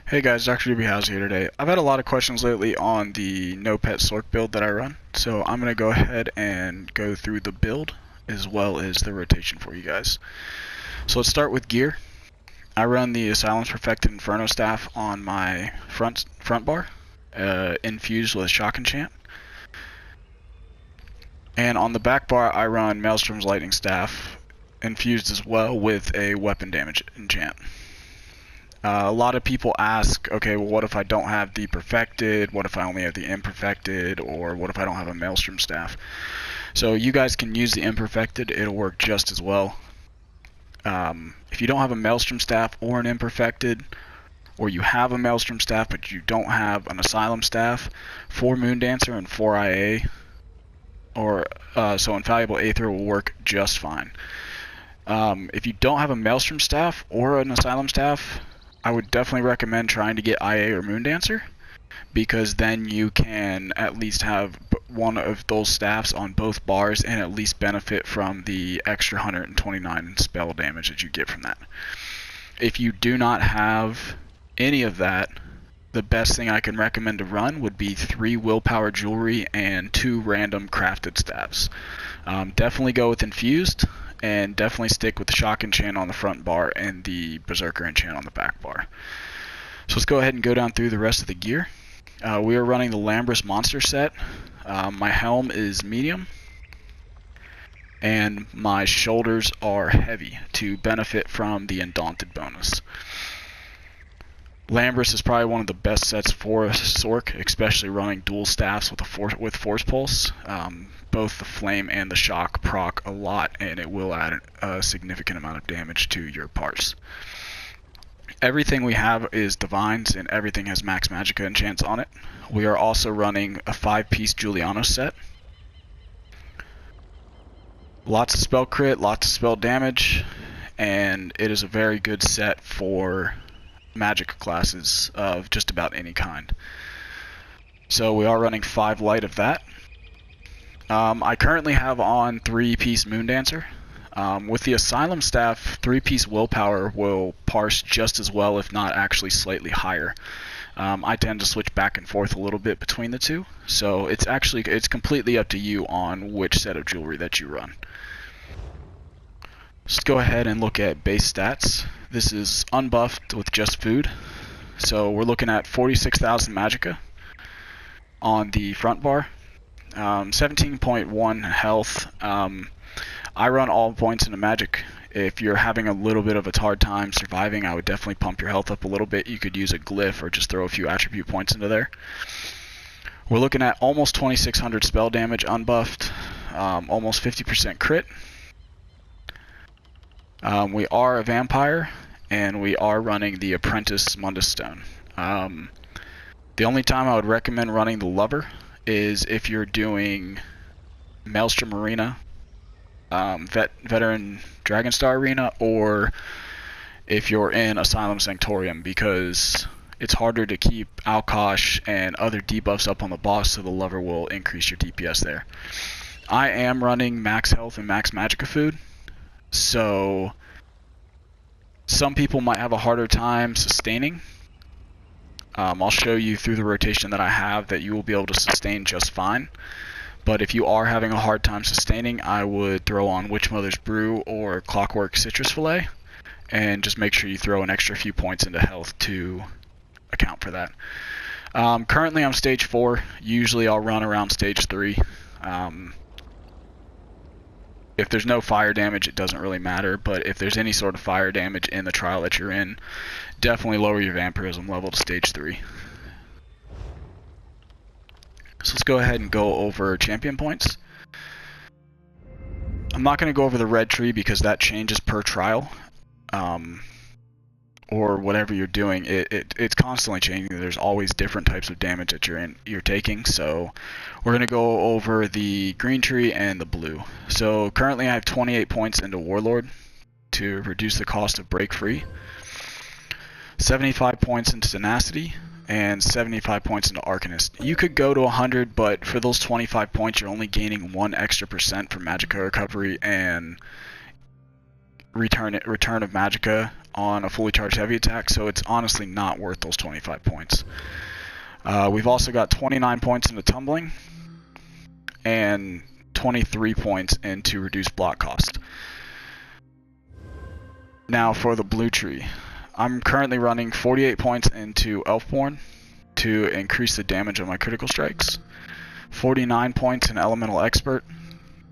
Hey guys, Dr-DoobieHowsHer here today. I've had a lot of questions lately on the No Pet Sorc build that I run, so I'm going to go ahead and go through the build as well as the rotation for you guys. So let's start with gear. I run the Asylum's Perfected Inferno Staff on my front bar, infused with Shock Enchant. And on the back bar, I run Maelstrom's Lightning Staff, infused as well with a weapon damage enchant. A lot of people ask, okay, well, what if I don't have the perfected? What if I only have the imperfected? Or what if I don't have a Maelstrom staff? So you guys can use the imperfected. It'll work just as well. If you don't have a Maelstrom staff or an imperfected, or you have a Maelstrom staff but you don't have an Asylum staff, 4 Moondancer and 4 IA, so Infallible Aether will work just fine. If you don't have a Maelstrom staff or an Asylum staff, I would definitely recommend trying to get IA or Moondancer, because then you can at least have one of those staffs on both bars and at least benefit from the extra 129 spell damage that you get from that. If you do not have any of that, the best thing I can recommend to run would be 3 willpower jewelry and 2 random crafted staffs. Definitely go with infused, and definitely stick with the Shock Enchant on the front bar and the Berserker Enchant on the back bar. So let's go ahead and go down through the rest of the gear. We are running the Lambrus Monster set. My helm is medium, and my shoulders are heavy to benefit from the Undaunted bonus. Lambrus is probably one of the best sets for Sorc, especially running dual staffs with Force Pulse. Both the Flame and the Shock proc a lot, and it will add a significant amount of damage to your parse. Everything we have is Divines, and everything has max Magicka enchants on it. We are also running a 5-piece Juliano set. Lots of spell crit, lots of spell damage, and it is a very good set for Magicka classes of just about any kind. So we are running 5 light of that. I currently have on 3-piece Moondancer. With the Asylum staff, 3-piece Willpower will parse just as well, if not actually slightly higher. I tend to switch back and forth a little bit between the two, so it's completely up to you on which set of jewelry that you run. Let's go ahead and look at base stats. This is unbuffed with just food, so we're looking at 46,000 Magicka on the front bar. 17.1 health. I run all points into magic. If you're having a little bit of a hard time surviving, I would definitely pump your health up a little bit. You could use a glyph or just throw a few attribute points into there. We're looking at almost 2,600 spell damage unbuffed, almost 50% crit. We are a vampire, and we are running the Apprentice Mundus Stone. The only time I would recommend running the Lover is if you're doing Maelstrom Arena, Veteran Dragonstar Arena, or if you're in Asylum Sanctorium, because it's harder to keep Alkosh and other debuffs up on the boss, so the Lover will increase your DPS there. I am running max health and max Magicka food, so some people might have a harder time sustaining. I'll show you through the rotation that I have that you will be able to sustain just fine. But if you are having a hard time sustaining, I would throw on Witch Mother's Brew or Clockwork Citrus Fillet, and just make sure you throw an extra few points into health to account for that. Currently I'm stage 4. Usually I'll run around stage 3. If there's no fire damage, it doesn't really matter, but if there's any sort of fire damage in the trial that you're in, definitely lower your vampirism level to stage 3. So let's go ahead and go over champion points. I'm not going to go over the red tree because that changes per trial, or whatever you're doing. It's constantly changing. There's always different types of damage that you're taking. So we're going to go over the green tree and the blue. So currently I have 28 points into Warlord to reduce the cost of Break Free, 75 points into Tenacity, and 75 points into Arcanist. You could go to 100, but for those 25 points, you're only gaining 1 extra % from Magicka recovery and return of Magicka on a fully charged heavy attack, so it's honestly not worth those 25 points. We've also got 29 points into tumbling and 23 points into reduced block cost. Now for the blue tree. I'm currently running 48 points into Elfborn to increase the damage of my critical strikes, 49 points in Elemental Expert,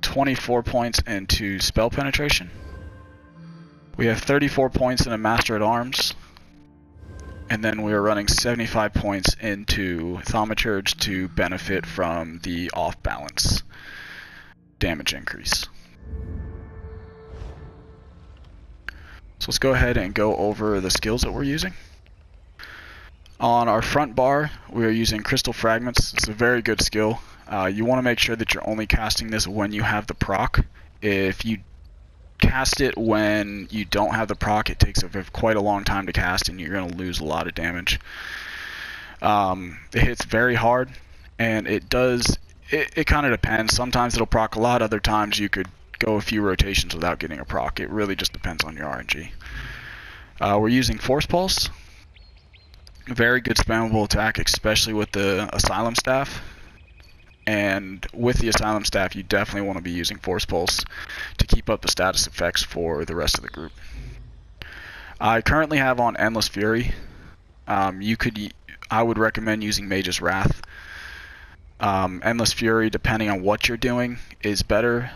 24 points into Spell Penetration. We have 34 points in a Master at Arms, and then we are running 75 points into Thaumaturge to benefit from the off-balance damage increase. So let's go ahead and go over the skills that we're using. On our front bar, we are using Crystal Fragments. It's a very good skill. You want to make sure that you're only casting this when you have the proc. If you cast it when you don't have the proc, it takes quite a long time to cast and you're going to lose a lot of damage. It hits very hard, and it kind of depends. Sometimes it'll proc a lot, other times you could go a few rotations without getting a proc. It really just depends on your RNG. We're using Force Pulse. Very good spammable attack, especially with the Asylum Staff. And with the Asylum Staff, you definitely want to be using Force Pulse to keep up the status effects for the rest of the group. I currently have on Endless Fury. I would recommend using Mage's Wrath. Endless Fury, depending on what you're doing, is better.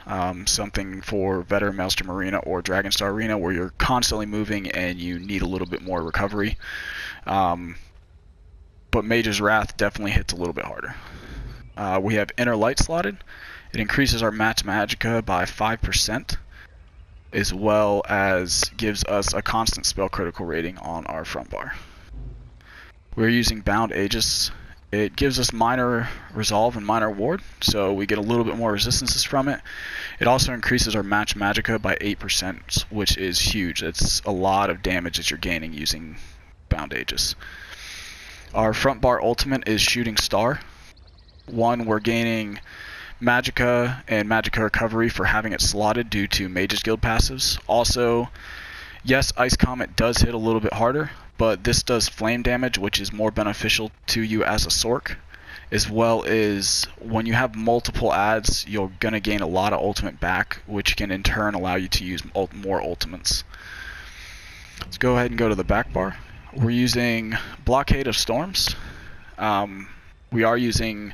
Something for Veteran Maelstrom Arena or Dragonstar Arena where you're constantly moving and you need a little bit more recovery. But Mage's Wrath definitely hits a little bit harder. We have Inner Light slotted. It increases our match Magicka by 5%, as well as gives us a constant spell critical rating on our front bar. We're using Bound Aegis. It gives us minor resolve and minor ward, so we get a little bit more resistances from it. It also increases our match Magicka by 8%, which is huge. It's a lot of damage that you're gaining using Bound Aegis. Our front bar ultimate is Shooting Star. We're gaining Magicka and Magicka Recovery for having it slotted due to Mage's Guild passives. Also, yes, Ice Comet does hit a little bit harder, but this does flame damage, which is more beneficial to you as a Sorc, as well as when you have multiple adds, you're going to gain a lot of ultimate back, which can in turn allow you to use more ultimates. Let's go ahead and go to the back bar. We're using Blockade of Storms. We are using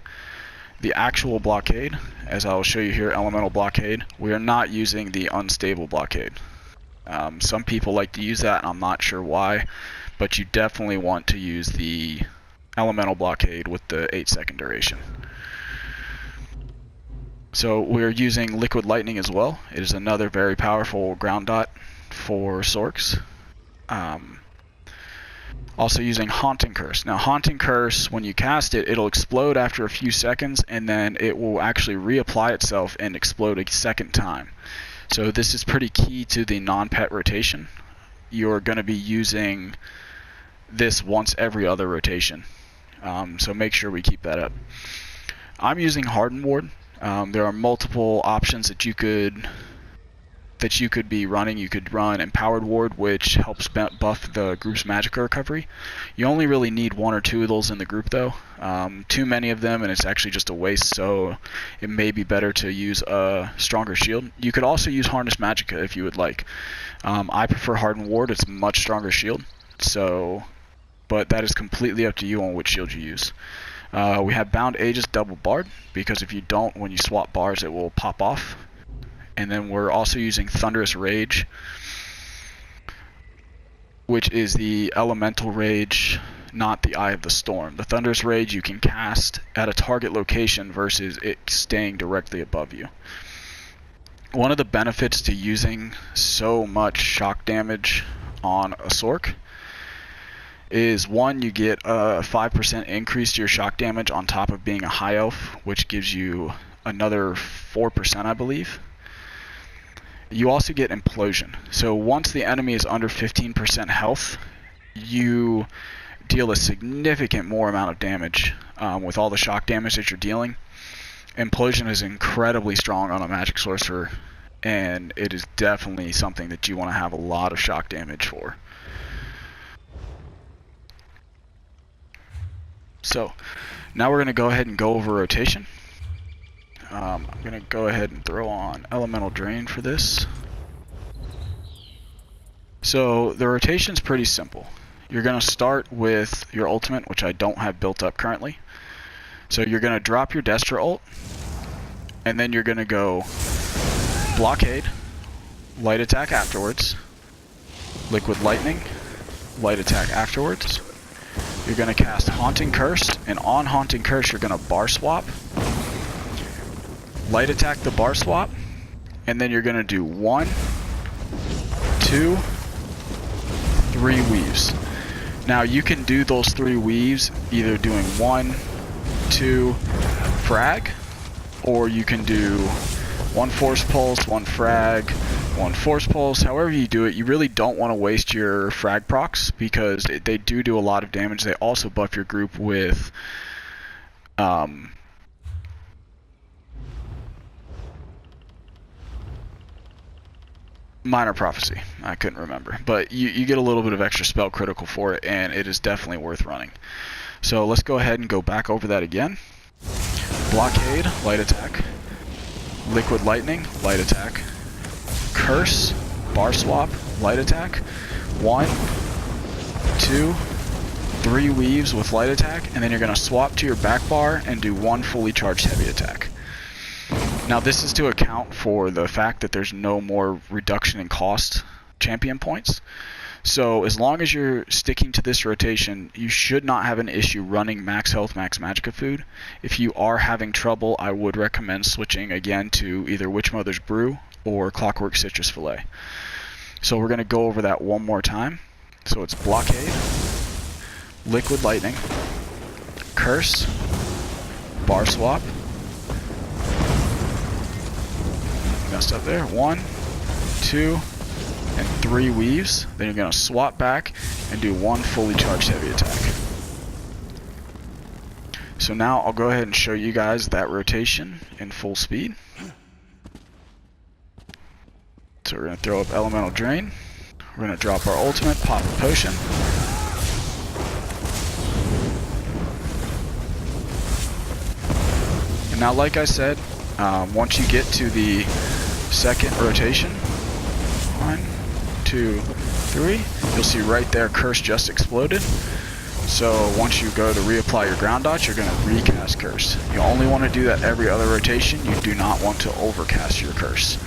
the actual blockade, as I'll show you here, Elemental Blockade. We are not using the unstable blockade. Some people like to use that, and I'm not sure why, but you definitely want to use the Elemental Blockade with the 8-second duration. So we're using Liquid Lightning as well. It is another very powerful ground dot for Sorcs. Also using Haunting Curse. Now Haunting Curse, when you cast it, it'll explode after a few seconds, and then it will actually reapply itself and explode a second time. So this is pretty key to the non-pet rotation. You're going to be using this once every other rotation. So make sure we keep that up. I'm using Harden Ward. There are multiple options that you could be running. You could run Empowered Ward, which helps buff the group's Magicka recovery. You only really need 1 or 2 of those in the group though. Too many of them and it's actually just a waste, so it may be better to use a stronger shield. You could also use Harness Magicka if you would like. I prefer Hardened Ward. It's a much stronger shield, but that is completely up to you on which shield you use. We have Bound Aegis double barred, because if you don't, when you swap bars it will pop off. And then we're also using Thunderous Rage, which is the Elemental Rage, not the Eye of the Storm. The Thunderous Rage you can cast at a target location versus it staying directly above you. One of the benefits to using so much shock damage on a Sorc is, one, you get a 5% increase to your shock damage on top of being a High Elf, which gives you another 4%, I believe. You also get Implosion. So once the enemy is under 15% health, you deal a significant more amount of damage with all the shock damage that you're dealing. Implosion is incredibly strong on a Magic Sorcerer, and it is definitely something that you want to have a lot of shock damage for. So now we're going to go ahead and go over rotation. I'm going to go ahead and throw on Elemental Drain for this. So the rotation's pretty simple. You're going to start with your ultimate, which I don't have built up currently. So you're going to drop your Destra ult, and then you're going to go Blockade, Light Attack afterwards, Liquid Lightning, Light Attack afterwards. You're going to cast Haunting Curse, and on Haunting Curse you're going to bar swap, Light Attack the bar swap, and then you're going to do 1, 2, 3 weaves. Now you can do those 3 weaves either doing 1, 2 frag, or you can do 1 force pulse, 1 frag, 1 force pulse. However you do it, you really don't want to waste your frag procs because they do a lot of damage. They also buff your group with Minor Prophecy. I couldn't remember, but you get a little bit of extra spell critical for it, and it is definitely worth running. So let's go ahead and go back over that again. Blockade, Light Attack, Liquid Lightning, Light Attack, Curse, bar swap, Light Attack, 1, 2, 3 weaves with Light Attack, and then you're going to swap to your back bar and do 1 fully charged heavy attack. Now this is to account for the fact that there's no more reduction in cost champion points. So as long as you're sticking to this rotation, you should not have an issue running max health, max Magicka food. If you are having trouble, I would recommend switching again to either Witch Mother's Brew or Clockwork Citrus Fillet. So we're going to go over that one more time. So it's Blockade, Liquid Lightning, Curse, bar swap. Messed up there. 1, 2, and 3 weaves. Then you're going to swap back and do 1 fully charged heavy attack. So now I'll go ahead and show you guys that rotation in full speed. So we're going to throw up Elemental Drain. We're going to drop our ultimate, pop a potion. And now, like I said, once you get to the second rotation, 1, 2, 3, you'll see right there Curse just exploded. So once you go to reapply your ground dot, you're going to recast Curse. You only want to do that every other rotation. You do not want to overcast your Curse.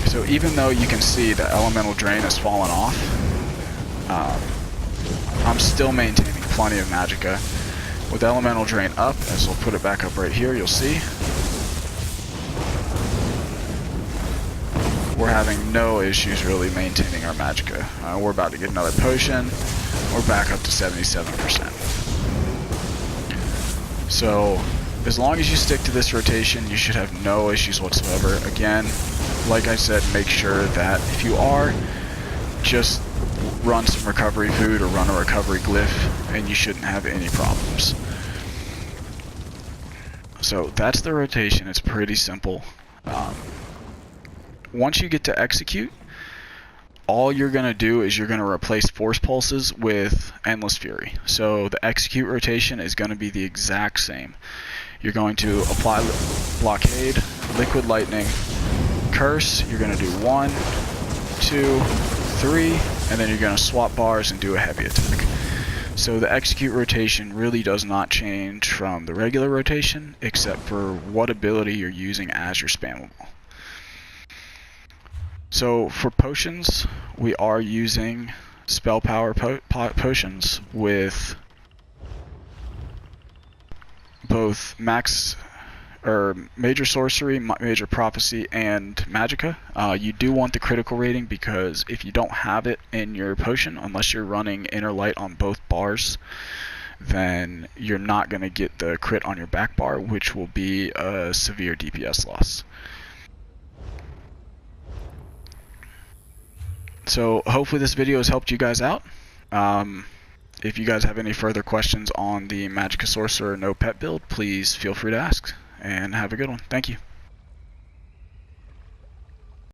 So even though you can see the Elemental Drain has fallen off, I'm still maintaining plenty of Magicka. With Elemental Drain up, as we'll put it back up right here, you'll see we're having no issues really maintaining our Magicka. We're about to get another potion. We're back up to 77%. So as long as you stick to this rotation, you should have no issues whatsoever. Again, like I said, make sure that if you are, just run some recovery food or run a recovery glyph, and you shouldn't have any problems. So that's the rotation. It's pretty simple. Once you get to execute, all you're going to do is you're going to replace force pulses with Endless Fury. So the execute rotation is going to be the exact same. You're going to apply Blockade, Liquid Lightning, Curse. You're going to do 1, 2, 3, and then you're going to swap bars and do a heavy attack. So the execute rotation really does not change from the regular rotation, except for what ability you're using as your spammable. So for potions, we are using spell power potions with both Major Sorcery, Major Prophecy, and Magicka. You do want the critical rating because if you don't have it in your potion, unless you're running Inner Light on both bars, then you're not going to get the crit on your back bar, which will be a severe DPS loss. So hopefully this video has helped you guys out. If you guys have any further questions on the Magicka Sorcerer No Pet build, please feel free to ask. And have a good one. Thank you.